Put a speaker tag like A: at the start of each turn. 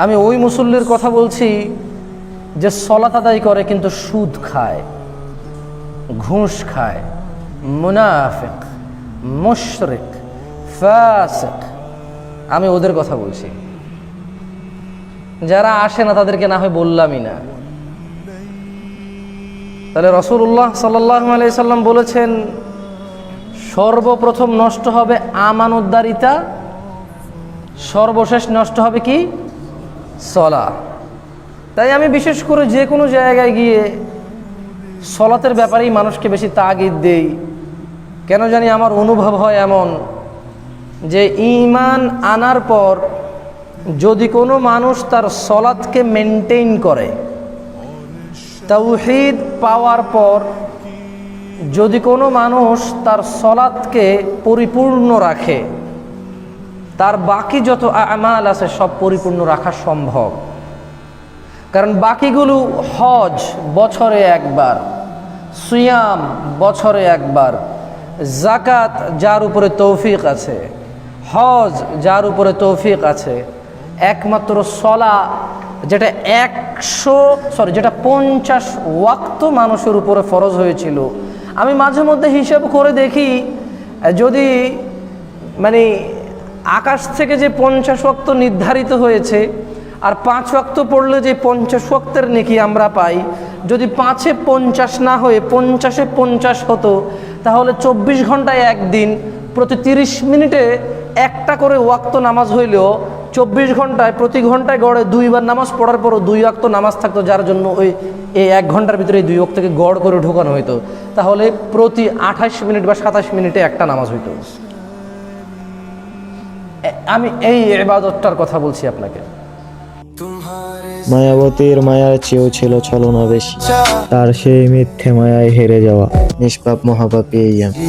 A: আমি ওই মুসল্লির কথা বলছি যে সলাত আদায় করে কিন্তু সুদ খায়, ঘুষ খায়, মুনাফিক, মুশরিক, ফাসিক। আমি ওদের কথা বলছি। যারা আসে না তাদেরকে না হয় বললামই না। তাহলে রাসূলুল্লাহ সাল্লাল্লাহু আলাইহি সাল্লাম বলেছেন সর্বপ্রথম নষ্ট হবে আমানতদারিতা, সর্বশেষ নষ্ট হবে কি? সলাত। তাই আমি বিশেষ করে যে কোনো জায়গায় গিয়ে সলাতের ব্যাপারেই মানুষকে বেশি তাগিদ দেই। কেন জানি আমার অনুভব হয় এমন যে ঈমান আনার পর যদি কোনো মানুষ তার সলাতকে মেনটেইন করে, তাওহীদ পাওয়ার পর যদি কোনো মানুষ তার সলাতকে পরিপূর্ণ রাখে, তার বাকি যত আমাল আছে সব পরিপূর্ণ রাখা সম্ভব। কারণ বাকিগুলো হজ বছরে একবার, সিয়াম বছরে একবার, যাকাত যার উপরে তৌফিক আছে, হজ যার উপরে তৌফিক আছে, একমাত্র সলা যেটা 50 ওয়াক্ত মানুষের উপরে ফরজ হয়েছিল। আমি মাঝে মধ্যে হিসাব করে দেখি, যদি মানে আকাশ থেকে যে 50 ওয়াক্ত নির্ধারিত হয়েছে আর 5 ওয়াক্ত পড়লে যে 50 ওয়াক্তের নেকি আমরা পাই, যদি 5-এ 50 না হয়ে 50-এ 50 হতো, তাহলে 24 ঘন্টায় একদিন প্রতি 30 মিনিটে একটা করে ওয়াক্ত নামাজ হইলেও 24 ঘন্টায় প্রতি ঘন্টায় গড়ে 2 বার নামাজ পড়ার পরও 2 ওয়াক্ত নামাজ থাকতো, যার জন্য এই 1 ঘন্টার ভিতরে এই 2 ওয়াক্তকে গড় করে ঢোকানো হইতো। তাহলে প্রতি 28 মিনিট বা 27 মিনিটে একটা নামাজ হইতো। আমি এই ইবাদতটার কথা বলছি আপনাকে।
B: মায়াবতীর মায়ার চেয়েও ছিল ছলনা বেশি, তার সেই মিথ্যে মায়ায় হেরে যাওয়া নিষ্পাপ মহাপাপী এই আমি।